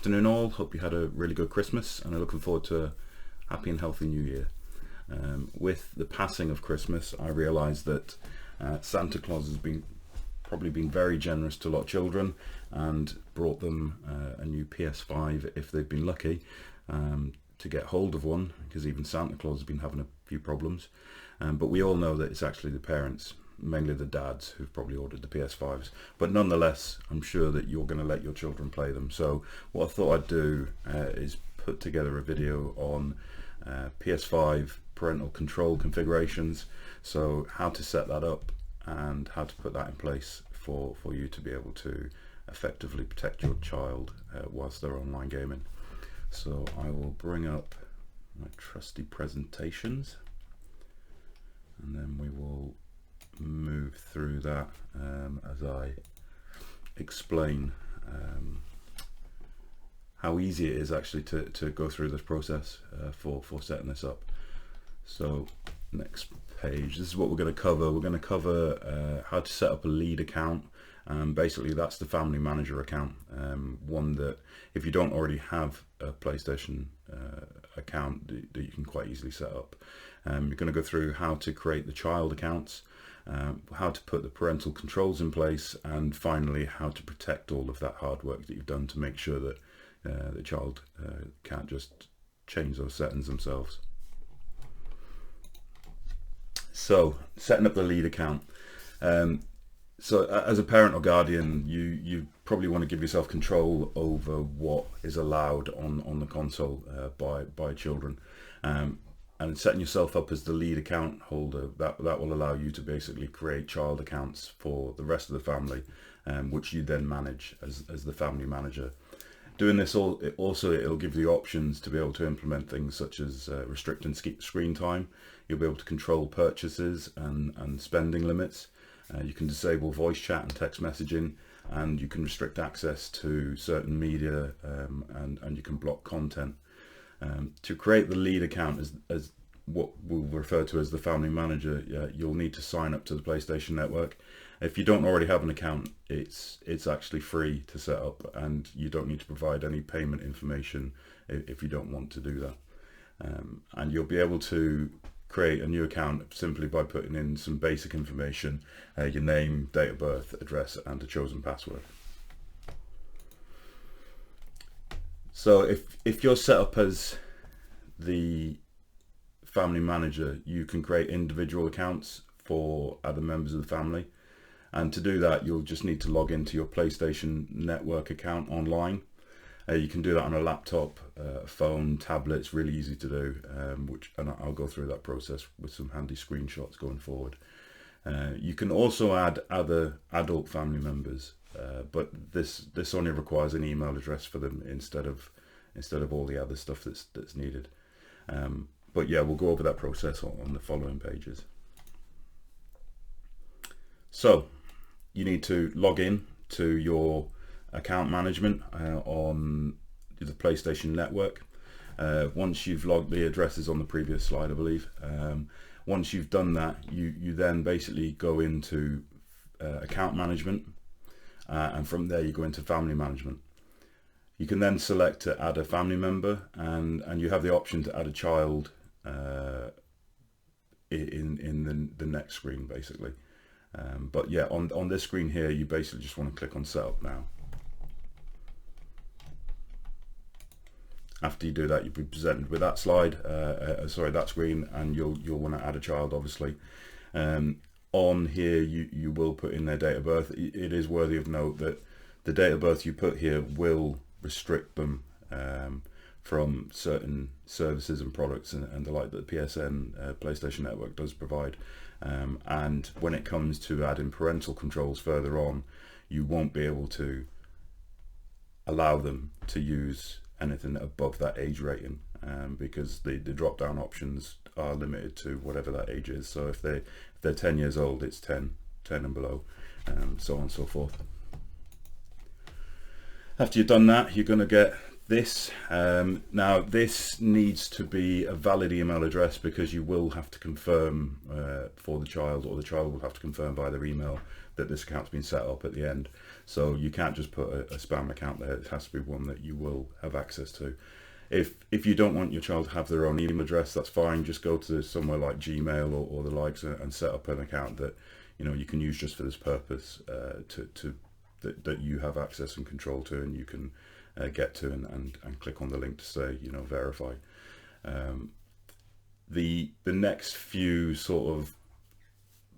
afternoon all. Hope you had a really good Christmas and I'm looking forward to a happy and healthy new year. With the passing of Christmas, I realised that Santa Claus has probably been very generous to a lot of children and brought them a new PS5 if they've been lucky to get hold of one, because even Santa Claus has been having a few problems. But we all know that it's actually the parents, mainly the dads, who've probably ordered the PS5s. But nonetheless, I'm sure that you're going to let your children play them. So what I thought I'd do is put together a video on PS5 parental control configurations, so how to set that up and how to put that in place for you to be able to effectively protect your child whilst they're online gaming. So I will bring up my trusty presentations and then we will move through that as I explain how easy it is actually to go through this process for setting this up. So next page, this is what we're going to cover. We're going to cover how to set up a lead account. Basically that's the family manager account, one that if you don't already have a PlayStation account that you can quite easily set up. You're going to go through how to create the child accounts, how to put the parental controls in place, and finally how to protect all of that hard work that you've done to make sure that the child can't just change those settings themselves. So setting up the lead account. So as a parent or guardian, you probably want to give yourself control over what is allowed on the console by children. And setting yourself up as the lead account holder, that will allow you to basically create child accounts for the rest of the family, which you then manage as the family manager. Doing this it'll give you the options to be able to implement things such as restricting screen time. You'll be able to control purchases and spending limits. You can disable voice chat and text messaging, and you can restrict access to certain media, and you can block content. To create the lead account as what we'll refer to as the family manager, you'll need to sign up to the PlayStation Network. If you don't already have an account, it's actually free to set up, and you don't need to provide any payment information if you don't want to do that. And you'll be able to create a new account simply by putting in some basic information, your name, date of birth, address, and a chosen password. So if you're set up as the family manager, you can create individual accounts for other members of the family. And to do that, you'll just need to log into your PlayStation Network account online. You can do that on a laptop, phone, tablet. It's really easy to do, and I'll go through that process with some handy screenshots going forward. You can also add other adult family members, but this only requires an email address for them instead of all the other stuff that's needed. But yeah, we'll go over that process on the following pages. So you need to log in to your account management on the PlayStation Network. Once you've logged, the addresses on the previous slide, I believe. Once you've done that, you then basically go into account management, and from there you go into family management. You can then select to add a family member, and you have the option to add a child in the next screen basically. But yeah, on this screen here, you basically just want to click on Setup Now. After you do that, you'll be presented with that that screen, and you'll want to add a child, obviously. On here, you will put in their date of birth. It is worthy of note that the date of birth you put here will restrict them from certain services and products and the like that PSN, PlayStation Network, does provide. And when it comes to adding parental controls further on, you won't be able to allow them to use anything above that age rating, because the drop down options are limited to whatever that age is. So if they're 10 years old, it's 10 and below, so on and so forth. After you've done that, you're going to get This now this needs to be a valid email address, because you will have to confirm for the child, or the child will have to confirm via their email that this account's been set up at the end. So you can't just put a spam account there. It has to be one that you will have access to. If you don't want your child to have their own email address, that's fine. Just go to somewhere like Gmail or the likes and set up an account that you can use just for this purpose, that you have access and control to, and you can get to and click on the link to say verify. The next few sort of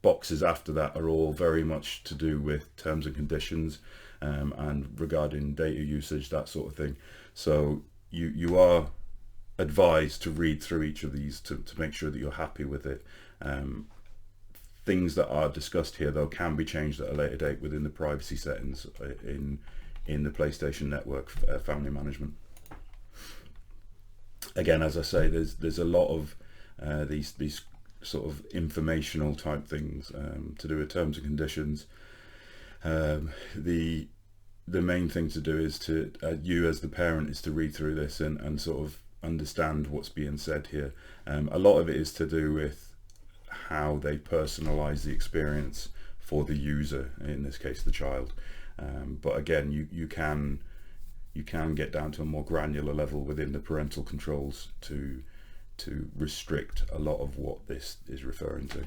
boxes after that are all very much to do with terms and conditions, and regarding data usage, that sort of thing. So you are advised to read through each of these to make sure that you're happy with it. Things that are discussed here, though, can be changed at a later date within the privacy settings in the PlayStation Network family management. Again, as I say, there's a lot of these sort of informational type things to do with terms and conditions. The main thing to do is to you as the parent is to read through this and sort of understand what's being said here. A lot of it is to do with how they personalize the experience for the user, in this case the child. But again, you can get down to a more granular level within the parental controls to restrict a lot of what this is referring to.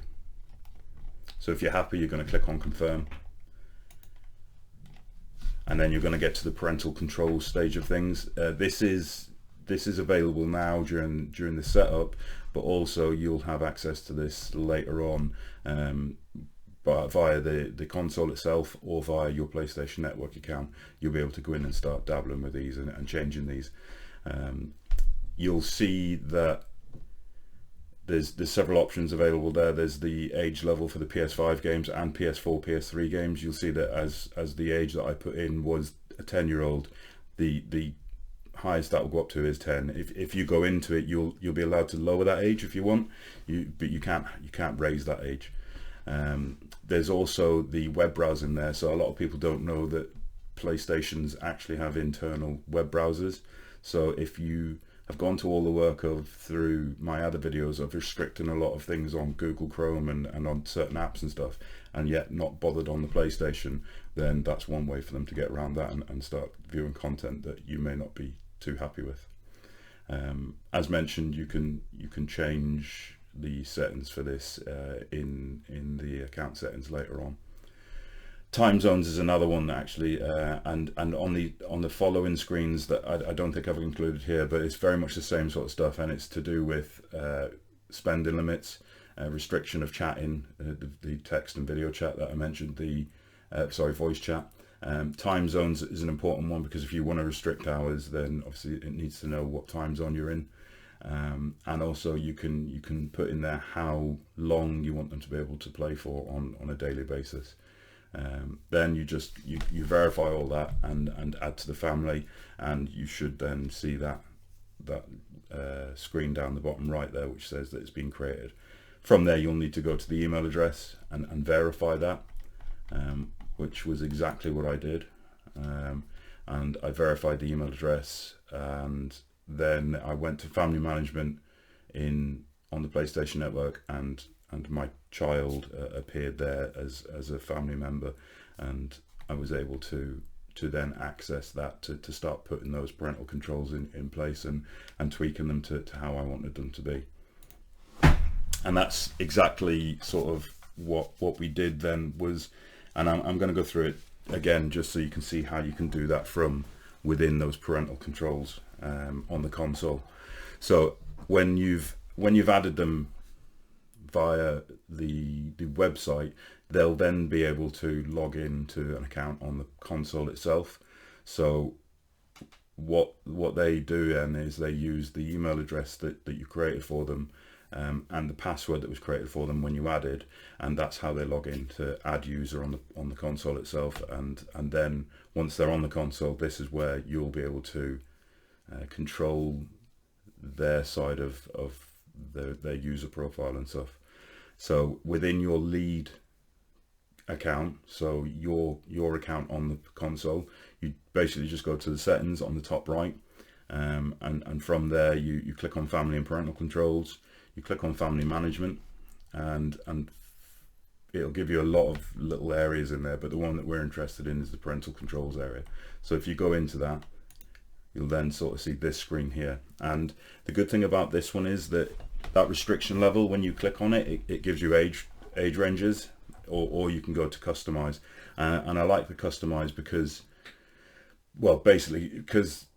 So if you're happy, you're going to click on confirm, and then you're going to get to the parental control stage of things. This is available now during the setup, but also you'll have access to this later on, but via the console itself or via your PlayStation Network account. You'll be able to go in and start dabbling with these and changing these. You'll see that there's several options available there. There's the age level for the PS5 games and PS4, PS3 games. You'll see that as the age that I put in was a 10-year-old, the highest that will go up to is 10. If you go into it, you'll be allowed to lower that age if you want, but you can't raise that age. There's also the web browsing there. So a lot of people don't know that PlayStations actually have internal web browsers. So if you have gone to all the work through my other videos of restricting a lot of things on Google Chrome and on certain apps and stuff, and yet not bothered on the PlayStation, then that's one way for them to get around that and start viewing content that you may not be too happy with. As mentioned, you can change the settings for this in the account settings later on. Time zones is another one actually, and on the following screens that I don't think I've included here, but it's very much the same sort of stuff, and it's to do with spending limits, restriction of chatting, the text and video chat that I mentioned, voice chat. Time zones is an important one, because if you want to restrict hours, then obviously it needs to know what time zone you're in. And also you can put in there how long you want them to be able to play for on a daily basis. Then you verify all that and add to the family, and you should then see that screen down the bottom right there which says that it's been created. From there you'll need to go to the email address and verify that, which was exactly what I did. And I verified the email address, and then I went to family management on the PlayStation Network, and my child appeared there as a family member, and I was able to then access that to start putting those parental controls in place and tweaking them to how I wanted them to be. And that's exactly sort of what we did then was, and I'm going to go through it again just so you can see how you can do that from within those parental controls on the console. So when you've added them via the website, they'll then be able to log into an account on the console itself. So what they do then is they use the email address that you created for them, and the password that was created for them when you added, and that's how they log in to add user on the console itself. And then once they're on the console, this is where you'll be able to control their side of their user profile and stuff. So within your lead account, so your account on the console, you basically just go to the settings on the top right, and from there you click on family and parental controls, you click on family management, and it'll give you a lot of little areas in there, but the one that we're interested in is the parental controls area. So if you go into that, you'll then sort of see this screen here. And the good thing about this one is that restriction level, when you click on it, it gives you age ranges, or you can go to customize. And I like the customize because, well, basically, because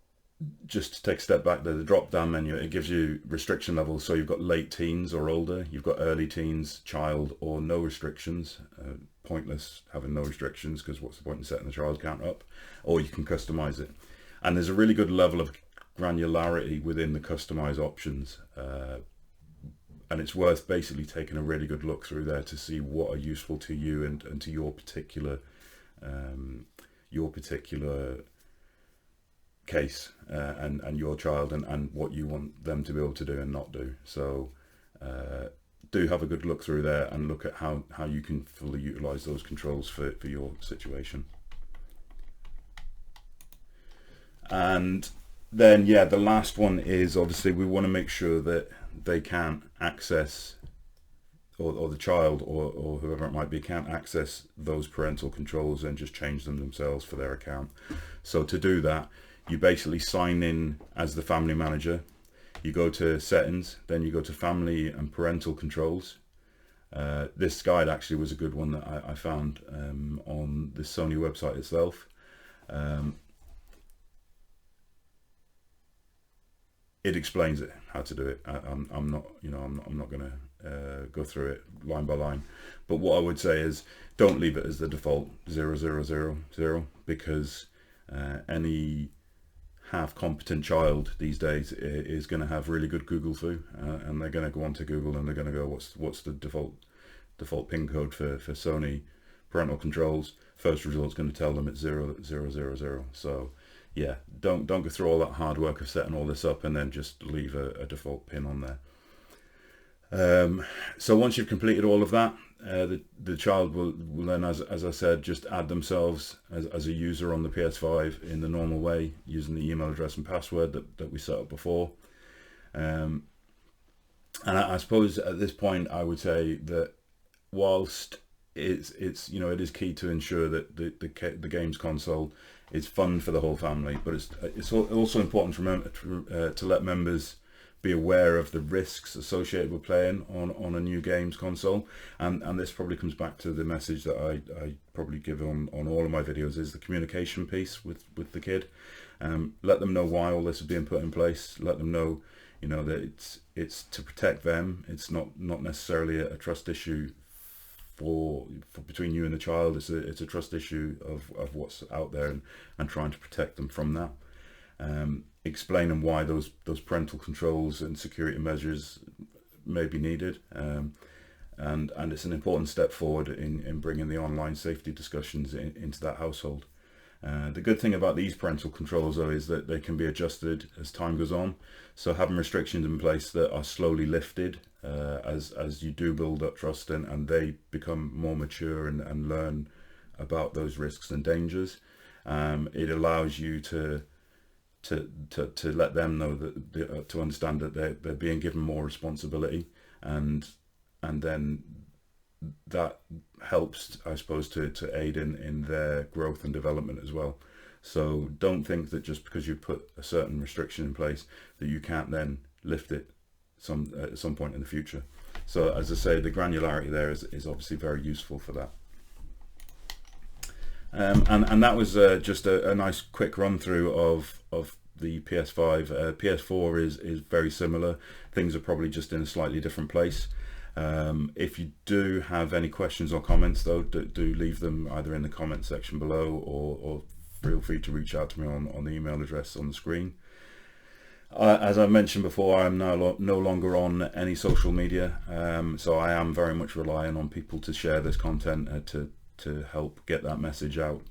just to take a step back, the drop down menu, it gives you restriction levels. So you've got late teens or older, you've got early teens, child, or no restrictions. Pointless having no restrictions, because what's the point in setting the child count up? Or you can customize it. And there's a really good level of granularity within the customize options. And it's worth basically taking a really good look through there to see what are useful to you and to your particular case and your child, and what you want them to be able to do and not do. So do have a good look through there and look at how you can fully utilize those controls for your situation. And then, yeah, the last one is obviously we want to make sure that they can't access, or the child or whoever it might be, can't access those parental controls and just change them themselves for their account. So to do that, you basically sign in as the family manager. You go to settings, then you go to family and parental controls. This guide actually was a good one that I found on the Sony website itself. It explains it, how to do it. I'm not going to go through it line by line, but what I would say is don't leave it as the default 0000, because any half competent child these days is going to have really good Google foo, and they're going to go onto Google and they're going to go, what's the default pin code for Sony parental controls? First result's going to tell them it's 0000. So yeah, don't go through all that hard work of setting all this up and then just leave a default pin on there. So once you've completed all of that, the child will then, as I said, just add themselves as a user on the PS5 in the normal way, using the email address and password that we set up before. And I suppose at this point I would say that whilst it is key to ensure that the games console is fun for the whole family, but it's also important to let members be aware of the risks associated with playing on a new games console, and this probably comes back to the message that I probably give on all of my videos, is the communication piece with the kid. Let them know why all this is being put in place. Let them know, that it's to protect them. It's not necessarily a trust issue for between you and the child. It's a trust issue of what's out there, and trying to protect them from that. Explain them why those parental controls and security measures may be needed, and it's an important step forward in bringing the online safety discussions into that household. The good thing about these parental controls, though, is that they can be adjusted as time goes on. So having restrictions in place that are slowly lifted as you do build up trust and they become more mature and learn about those risks and dangers, it allows you to let them know that to understand that they're being given more responsibility, and then that helps, I suppose, to aid in their growth and development as well. So don't think that just because you put a certain restriction in place that you can't then lift it at some point in the future. So as I say, the granularity there is obviously very useful for that. And that was just a nice quick run through of the PS5. PS4 is very similar. Things are probably just in a slightly different place. If you do have any questions or comments, though, do leave them either in the comment section below, or feel free to reach out to me on the email address on the screen. As I mentioned before, I'm now no longer on any social media, so I am very much relying on people to share this content to help get that message out,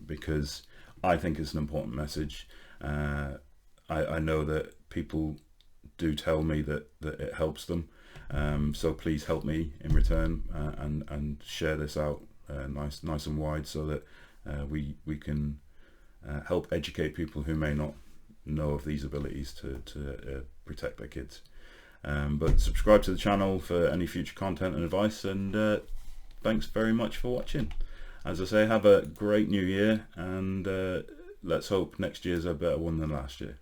because I think it's an important message. I know that people do tell me that it helps them, so please help me in return, and share this out nice and wide, so that we can help educate people who may not know of these abilities to protect their kids. But subscribe to the channel for any future content and advice, and thanks very much for watching. As I say, have a great new year, and let's hope next year's a better one than last year.